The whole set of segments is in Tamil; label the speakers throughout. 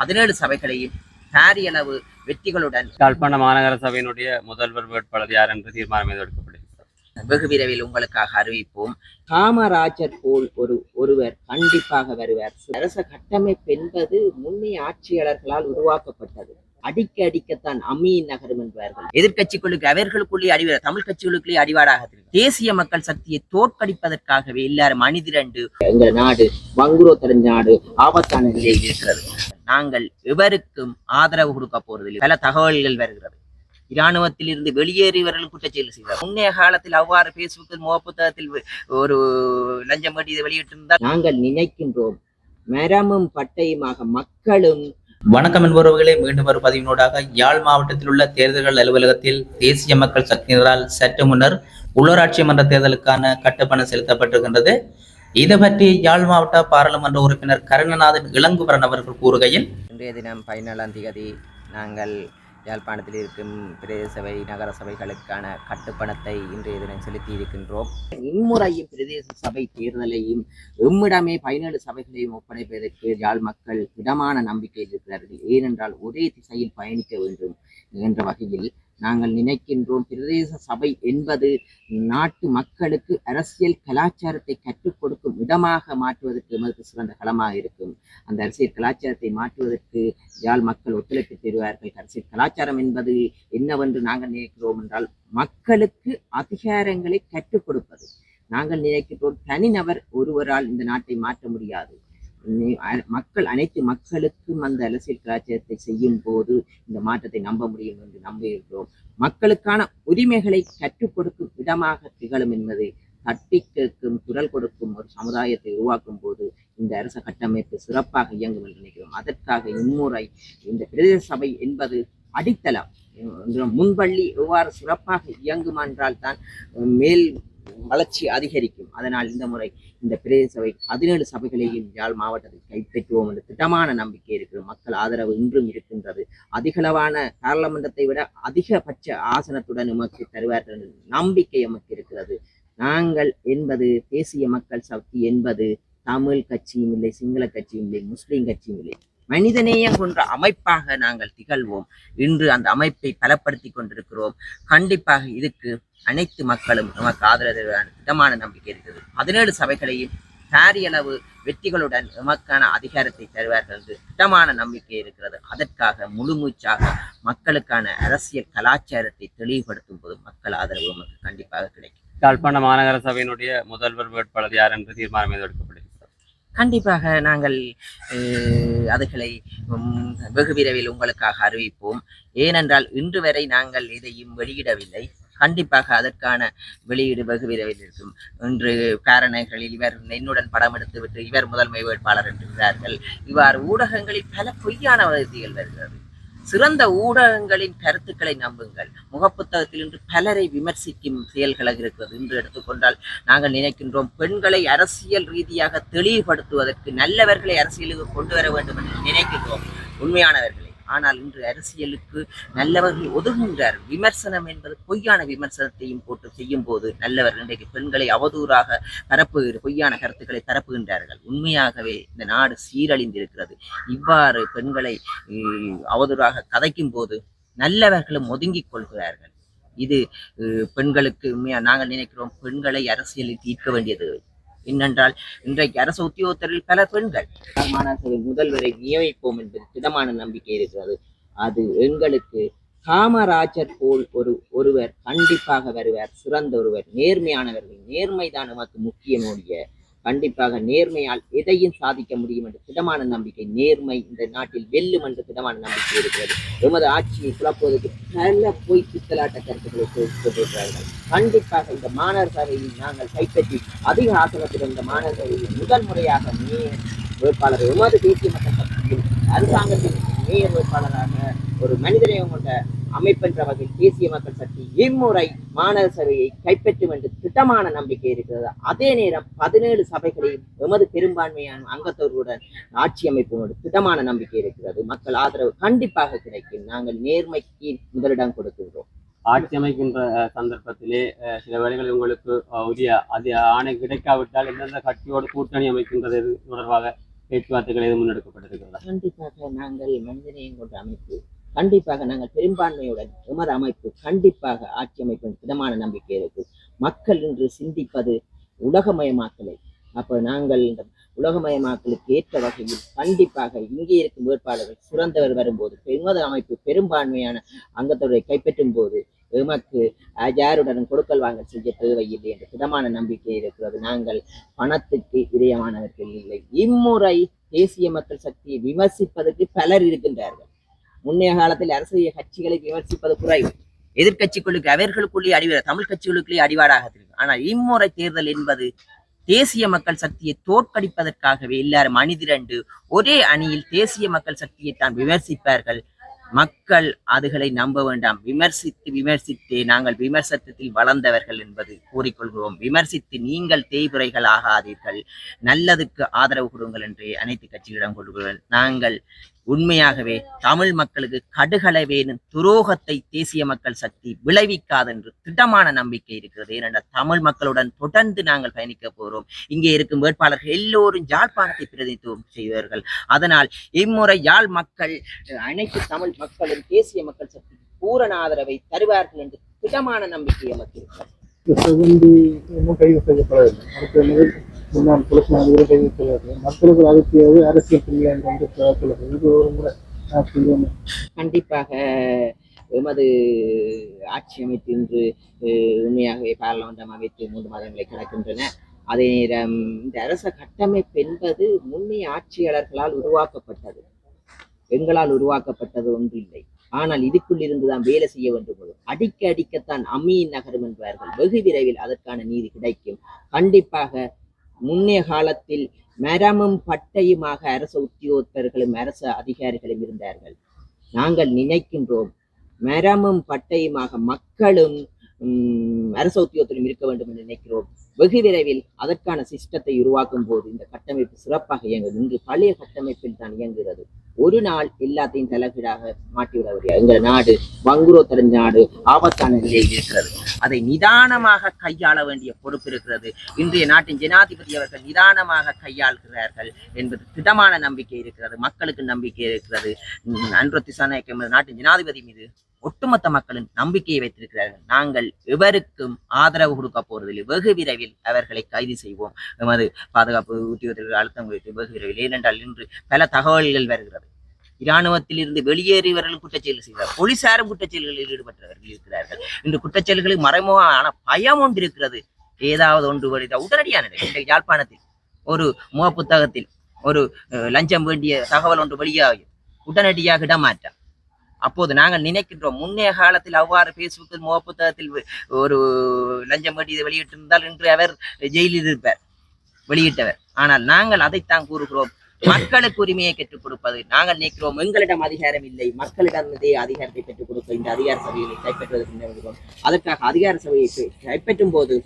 Speaker 1: 17 சபைகளையும் பாரியளவு வெற்றிகளுடன்
Speaker 2: யாழ்ப்பாண மாநகர சபையினுடைய முதல்வர் வேட்பாளர் யார் என்று தீர்மானம் எடுக்கப்படுகிறது.
Speaker 1: வெகு விரைவில் உங்களுக்காக அறிவிப்போம். காமராஜர் போல் ஒருவர் கண்டிப்பாக வருவார். அரச கட்டமைப்பு என்பது முன்னைய ஆட்சியாளர்களால் உருவாக்கப்பட்டது. அடிக்கத்தான் அம்மியின் நகரும் என்பார்கள். எதிர்கட்சிகளுக்கு அவர்களுக்குள்ளே அடிவார், தமிழ் கட்சிகளுக்குள்ளே அடிவாராக தேசிய மக்கள் சக்தியை தோற்கடிப்பதற்காகவே எல்லாரும் அணிதிரண்டு எங்கள் நாடு வங்குரோத்தடைந்த நாடு ஆபத்தான நிலையில் இருக்கிறது. நாங்கள் எவருக்கும் ஆதரவு கொடுக்க போறதில்லை. பல தகவல்கள் வருகிறது. இராணுவத்தில் இருந்து வெளியேறியவர்கள் குற்றச்செயல் செய்தார். முன்னைய காலத்தில் அவ்வாறு பேஸ்புக்கில் முகப்புத்தகத்தில் ஒரு லஞ்சம் வேண்டியதை வெளியிட்டிருந்தால் நாங்கள் நினைக்கின்றோம் மரமும் பட்டையுமாக மக்களும்.
Speaker 3: வணக்கம் என்பவர்களே, மீண்டும் ஒரு பதிவினூடாக யாழ் மாவட்டத்தில் உள்ள தேர்தல்கள் அலுவலகத்தில் தேசிய மக்கள் சக்தியினரால் சற்று முன்னர் உள்ளூராட்சி மன்ற தேர்தலுக்கான கட்டுப்பணம் செலுத்தப்பட்டிருக்கின்றது. இது பற்றி யாழ் மாவட்ட பாராளுமன்ற உறுப்பினர் கருணநாதன் இளங்குமரன் அவர்கள் கூறுகையில்,
Speaker 1: இன்றைய தினம் 14ஆம் தேதி நாங்கள் யாழ்ப்பாணத்தில் இருக்கும் பிரதேச சபை நகர சபைகளுக்கான கட்டுப்பணத்தை இன்றைய தினம் செலுத்தி இருக்கின்றோம். இம்முறையும் பிரதேச சபை தேர்தலையும் எம்மிடமே 17 சபைகளையும் ஒப்படைப்பதற்கு யாழ் மக்கள் திடமான நம்பிக்கையில் இருக்கிறார்கள். ஏனென்றால் ஒரே திசையில் பயணிக்க வேண்டும் என்ற வகையில் நாங்கள் நினைக்கின்றோம். பிரதேச சபை என்பது நாட்டு மக்களுக்கு அரசியல் கலாச்சாரத்தை கற்றுக் கொடுக்கும் இடமாக மாற்றுவதற்கு எமக்கு சிறந்த களமாக இருக்கும். அந்த அரசியல் கலாச்சாரத்தை மாற்றுவதற்கு யாழ் மக்கள் ஒத்துழைப்பு தருவார்கள். அரசியல் கலாச்சாரம் என்பது என்னவென்று நாங்கள் நினைக்கிறோம் என்றால் மக்களுக்கு அதிகாரங்களை கற்றுக் கொடுப்பது. நாங்கள் நினைக்கின்றோம் தனிநபர் ஒருவரால் இந்த நாட்டை மாற்ற முடியாது. மக்கள் அனைத்து மக்களுக்கும் அந்த அரசியல் கலாச்சாரத்தை செய்யும் போது இந்த மாற்றத்தை நம்ப முடியும் என்று நம்புகிறோம். மக்களுக்கான உரிமைகளை கற்றுக் கொடுக்கும் இடமாக திகழும் என்பதை தட்டி கேட்கும் குரல் கொடுக்கும் ஒரு சமுதாயத்தை உருவாக்கும் போது இந்த அரச கட்டமைப்பு சிறப்பாக இயங்கும் என்று நினைக்கிறோம். அதற்காக இம்முறை இந்த பிரதேச சபை என்பது அடித்தளம். முன்பள்ளி எவ்வாறு சிறப்பாக இயங்குமா என்றால் தான் மேல் வளர்ச்சி அதிகரிக்கும். அதனால் இந்த முறை இந்த பிரதேச சபை 17 சபைகளையும் யாழ் மாவட்டத்தில் கைப்பற்றுவோம் என்ற திட்டமான நம்பிக்கை இருக்கிறது. மக்கள் ஆதரவு இன்றும் இருக்கின்றது. அதிகளவான பாராளுமன்றத்தை விட அதிகபட்ச ஆசனத்துடன் எமக்கு தருவார்கள் என்ற நம்பிக்கை எமக்கு இருக்கிறது. நாங்கள் என்பது தேசிய மக்கள் சக்தி என்பது தமிழ் கட்சியும் இல்லை, சிங்கள கட்சியும் இல்லை, முஸ்லிம் கட்சியும் இல்லை, மனிதநேயம் கொன்ற அமைப்பாக நாங்கள் திகழ்வோம். இன்று அந்த அமைப்பை பலப்படுத்தி கொண்டிருக்கிறோம். கண்டிப்பாக இதுக்கு அனைத்து மக்களும் நமக்கு ஆதரவு திடமான நம்பிக்கை இருக்கிறது. 17 சபைகளையும் பாரியளவு வெற்றிகளுடன் எமக்கான அதிகாரத்தை தருவார்கள் என்று திடமான நம்பிக்கை இருக்கிறது. அதற்காக முழுமூச்சாக மக்களுக்கான அரசியல் கலாச்சாரத்தை தெளிவுபடுத்தும் போது மக்கள் ஆதரவு நமக்கு கண்டிப்பாக கிடைக்கும்.
Speaker 2: யாழ்ப்பாண மாநகர சபையினுடைய முதல்வர் வேட்பாளர் யார் என்று தீர்மானம் எடுக்கப்படுகிறது.
Speaker 1: கண்டிப்பாக நாங்கள் அதுகளை வெகு விரைவில் உங்களுக்காக அறிவிப்போம். ஏனென்றால் இன்று வரை நாங்கள் இதையும் வெளியிடவில்லை. கண்டிப்பாக அதற்கான வெளியீடு வெகு விரைவில் இருக்கும். இன்று காரணைகளில் இவர் என்னுடன் படம் எடுத்து விட்டு இவர் முதன்மை வேட்பாளர் என்கிறார்கள். இவ்வாறு ஊடகங்களில் பல பொய்யான வதந்திகள் வருகிறது. சிறந்த ஊடகங்களின் கருத்துக்களை நம்புங்கள். முகப்புத்தகத்தில் இன்று பலரை விமர்சிக்கும் செயல்கள் இருக்கிறது. இன்று எடுத்துக்கொண்டால் நாங்கள் நினைக்கின்றோம் பெண்களை அரசியல் ரீதியாக தெளிவுபடுத்துவதற்கு நல்லவர்களை அரசியலுக்கு கொண்டு வர வேண்டும் என்று நினைக்கின்றோம், உண்மையானவர்களை. ஆனால் இன்று அரசியலுக்கு நல்லவர்கள் ஒதுங்குகிறார். விமர்சனம் என்பது பொய்யான விமர்சனத்தையும் போட்டு செய்யும் போது நல்லவர்கள் இன்றைக்கு பெண்களை அவதூறாக பரப்புகிற பொய்யான கருத்துக்களை பரப்புகின்றார்கள். உண்மையாகவே இந்த நாடு சீரழிந்திருக்கிறது. இவ்வாறு பெண்களை அவதூறாக கதைக்கும் போது நல்லவர்களும் ஒதுங்கிக் கொள்கிறார்கள். இது பெண்களுக்கு நாங்கள் நினைக்கிறோம் பெண்களை அரசியலில் தீர்க்க வேண்டியது. என்னென்றால் இன்றைக்கு அரசு உத்தியோகத்தரில் பல பெண்கள் மாநகர முதல்வரை நியமிப்போம் என்பது திடமான நம்பிக்கை இருக்கிறது. அது எங்களுக்கு காமராஜர் போல் ஒருவர் கண்டிப்பாக வருவார். சிறந்த ஒருவர், நேர்மையானவர்கள். நேர்மைதான் நமக்கு முக்கியமுடைய. கண்டிப்பாக நேர்மையால் எதையும் சாதிக்க முடியும் என்ற திடமான நம்பிக்கை, நேர்மை இந்த நாட்டில் வெல்லும் என்ற திடமான நம்பிக்கை இருக்கிறது. எமது ஆட்சியை குழப்புவதற்கு பல பொய் பித்தலாட்ட கருத்துக்களை கொண்டிருக்கிறார்கள். கண்டிப்பாக இந்த மாநகர சபையில் நாங்கள் கைப்பற்றி அதிக ஆசனத்தில் இந்த மாநகர சபையில் முதல் முறையாக மேயர் வேட்பாளர் எமது தேசிய மக்கள் சக்தியில் அரசாங்கத்தின் மேயர் வேட்பாளராக ஒரு மனிதநேயம் கொண்ட அமைப்பென்ற வகையில் தேசிய மக்கள் சக்தி இம்முறை மாநகர சபையை கைப்பற்றும் என்று திட்டமான நம்பிக்கை இருக்கிறது. அதே நேரம் 17 சபைகளையும் எமது பெரும்பான்மையான அங்கத்தவர்களுடன் ஆட்சி அமைப்போடு திட்டமான நம்பிக்கை இருக்கிறது. மக்கள் ஆதரவு கண்டிப்பாக கிடைக்கும். நாங்கள் நேர்மைக்கு முதலிடம் கொடுக்கின்றோம்.
Speaker 2: ஆட்சி அமைக்கின்ற சந்தர்ப்பத்திலே சில வேளைகளில் உங்களுக்கு உரிய அது ஆணை கிடைக்காவிட்டால் எந்தெந்த கட்சியோடு கூட்டணி அமைக்கின்றது தொடர்பாக பேச்சுவார்த்தைகள் எதுவும் முன்னெடுக்கப்பட்டிருக்கிறதா?
Speaker 1: கண்டிப்பாக நாங்கள் மனிதநேயம் கொண்ட அமைப்பு, கண்டிப்பாக நாங்கள் பெரும்பான்மையுடன் எமது அமைப்பு கண்டிப்பாக ஆட்சி அமைப்பு திடமான நம்பிக்கை இருக்கு. மக்கள் இன்று சிந்திப்பது உலகமயமாக்கலை. அப்ப நாங்கள் இந்த உலகமயமாக்கலுக்கு ஏற்ற வகையில் கண்டிப்பாக இங்கே இருக்கும் வேட்பாளர்கள் சிறந்தவர் வரும்போது எமது அமைப்பு பெரும்பான்மையான அங்கத்தொடரை கைப்பற்றும் போது எமக்கு யாருடனும் கொடுக்கல் வாங்கல் செய்ய தேவையில்லை என்ற திடமான நம்பிக்கை இருக்கிறது. நாங்கள் பணத்துக்கு இதயமானவர்கள் இல்லை. இம்முறை தேசிய மக்கள் சக்தியை விமர்சிப்பதற்கு பலர் இருக்கின்றார்கள். முன்னைய காலத்தில் அரசியல் கட்சிகளை விமர்சிப்பது குறைவு. எதிர்கட்சிகளுக்கு அவர்களுக்குள்ளே அடிவார், தமிழ் கட்சிகளுக்குள்ளே அடிவாராக தெரியும். ஆனால் இம்முறை தேர்தல் என்பது தேசிய மக்கள் சக்தியை தோற்கடிப்பதற்காகவே எல்லாரும் அணிதிரண்டு ஒரே அணியில் தேசிய மக்கள் சக்தியை தான் விமர்சிப்பார்கள். மக்கள் அதுகளை நம்ப வேண்டாம். விமர்சித்து நாங்கள் விமர்சனத்தில் வளர்ந்தவர்கள் என்பது கூறிக்கொள்கிறோம். விமர்சித்து நீங்கள் தேய்பிறைகள் ஆகாதீர்கள், நல்லதுக்கு ஆதரவு கொடுங்கள் என்று அனைத்து கட்சிகளிடம் கொள்கிறோம். நாங்கள் உண்மையாகவே தமிழ் மக்களுக்கு கடுகளவேனும் துரோகத்தை தேசிய மக்கள் சக்தி விளைவிக்காது என்று திடமான நம்பிக்கை இருக்கிறது. ஏனென்றால் தமிழ் மக்களுடன் தொடர்ந்து நாங்கள் பயணிக்க போகிறோம். இங்கே இருக்கும் வேட்பாளர்கள் எல்லோரும் யாழ்ப்பாணத்தை பிரதிநிதித்துவம் செய்வார்கள். அதனால் இம்முறை யாழ் மக்கள் அனைத்து தமிழ் மக்களும் தேசிய மக்கள் சக்தி பூரண ஆதரவை தருவார்கள் என்று திடமான நம்பிக்கை எமக்கு இருக்கிறது.
Speaker 4: கைது செய்யப்படவில்லை. முன்னாள் புலஸ் நாடுகள் கைது செய்யப்படவில்லை. மக்களுக்கு அதுக்கு அரசியல் பிள்ளை என்று சொல்லுது. இது ஒரு முறை
Speaker 1: கண்டிப்பாக எமது ஆட்சி அமைப்பு இன்று உண்மையாகவே பாராளுமன்றம் அமைத்து 3 மாதங்களை கடக்கின்றன. அதே நேரம் இந்த அரச கட்டமைப்பு என்பது முன்னைய ஆட்சியாளர்களால் உருவாக்கப்பட்டது, எங்களால் உருவாக்கப்பட்டது ஒன்றில்லை. ஆனால் இதுக்குள் இருந்துதான் வேலை செய்ய வேண்டும். அடிக்கத்தான் அம்மியின் நகரும் என்பார்கள். வெகு விரைவில் அதற்கான நீதி கிடைக்கும். கண்டிப்பாக முன்னைய காலத்தில் மரமும் பட்டையுமாக அரச உத்தியோகத்தர்களும் அரச அதிகாரிகளும் இருந்தார்கள். நாங்கள் நினைக்கின்றோம் மரமும் பட்டையுமாக மக்களும் அரச உத்தியோகத்திலும் இருக்க வேண்டும் என்று நினைக்கிறோம். வெகு விரைவில் அதற்கான சிஸ்டத்தை உருவாக்கும் போது இந்த கட்டமைப்பு சிறப்பாக இயங்குது. இன்று பழைய கட்டமைப்பில் தான் இயங்குகிறது. ஒரு நாள் எல்லாத்தையும் தலைகீழாக மாற்றிவிட எங்கள் நாடு வங்குரோ தெரிஞ்ச நாடு, ஆபத்தான நிலையில் இருக்கிறது. அதை நிதானமாக கையாள வேண்டிய பொறுப்பு இருக்கிறது. இன்றைய நாட்டின் ஜனாதிபதி அவர்கள் நிதானமாக கையாளுகிறார்கள் என்பது திடமான நம்பிக்கை இருக்கிறது. மக்களுக்கு நம்பிக்கை இருக்கிறது. அன்ரோ திசாநாயக்க நாட்டின் ஜனாதிபதி மீது ஒட்டுமொத்த மக்களின் நம்பிக்கையை வைத்திருக்கிறார்கள். நாங்கள் எவருக்கும் ஆதரவு கொடுக்க போவதில்லை. வெகு விரைவில் அவர்களை கைது செய்வோம். எமது பாதுகாப்பு உத்தியோகத்தர்கள் அழுத்தம் குறித்து வெகு விரைவில். ஏனென்றால் இன்று பல தகவல்கள் வருகிறது. இராணுவத்தில் இருந்து வெளியேறியவர்களும் குற்றச்செயல் செய்கிறார், போலீசாரும் குற்றச்செயல்களில் ஈடுபட்டவர்கள் இருக்கிறார்கள். இன்று குற்றச்செயல்களுக்கு மறைமுகமான பயம் ஒன்று இருக்கிறது. ஏதாவது ஒன்று உடனடியான யாழ்ப்பாணத்தில் ஒரு முக புத்தகத்தில் ஒரு லஞ்சம் வேண்டிய தகவல் ஒன்று வெளியாகும், உடனடியாக இடமாற்றம். அப்போது நாங்கள் நினைக்கின்றோம் முன்னைய காலத்தில் அவ்வாறு பேஸ்புக்கில் முக புத்தகத்தில் ஒரு லஞ்சம் வேண்டியதை வெளியிட்டிருந்தால் இன்று அவர் ஜெயிலில் இருப்பார், வெளியிட்டவர். ஆனால் நாங்கள் அதைத்தான் கூறுகிறோம், மக்களுக்கு உரிமையை பெற்றுக் கொடுப்பது. நாங்கள் நினைக்கிறோம் எங்களிடம் அதிகாரம் இல்லை, மக்களிடம் அதிகாரத்தை பெற்றுக் கொடுக்க இந்த அதிகார சபைகளை கைப்பற்றுவதற்கு அதற்காக அதிகார சபையை கைப்பற்றும் போது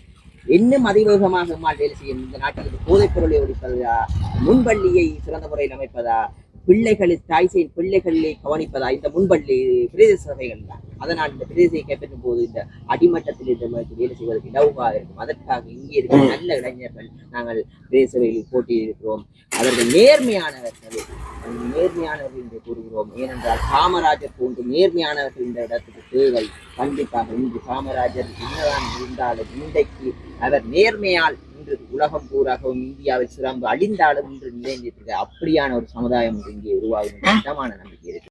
Speaker 1: இன்னும் அதிவேகமாக வேலை செய்யும். இந்த நாட்டில் போதைப் பொருளை ஒழிப்பதா, முன்பள்ளியை சிறந்த முறையில் அமைப்பதா, தாய் செய்யும் பிள்ளைகளை கவனிப்பதா, இந்த முன்பள்ளி பிரதேச சபைகள் தான். அதனால் இந்த பிரதேசத்தை கைப்பற்றும் போது இந்த அடிமட்டத்தில் இந்த வேலை செய்வதற்கு இலவாக இருக்கும். அதற்காக இங்கே இருக்கிற நல்ல இளைஞர்கள் நாங்கள் பிரதேச சபைகளில் போட்டியிருக்கிறோம். அவர்கள் நேர்மையானவர்கள் என்று கூறுகிறோம். ஏனென்றால் காமராஜர் போன்று நேர்மையானவர்கள் இந்த இடத்துக்கு தேவை. கண்டிப்பாக இன்று காமராஜர் என்னதான் இருந்தாலும் இன்றைக்கு அவர் நேர்மையால் இன்று உலகம் பூராகவும் இந்தியாவில் சிறந்து அழிந்தாலும் இன்று நிலைநிறுத்திருக்க அப்படியான ஒரு சமுதாயம் இங்கே உருவாகும் நம்பிக்கை இருக்கு.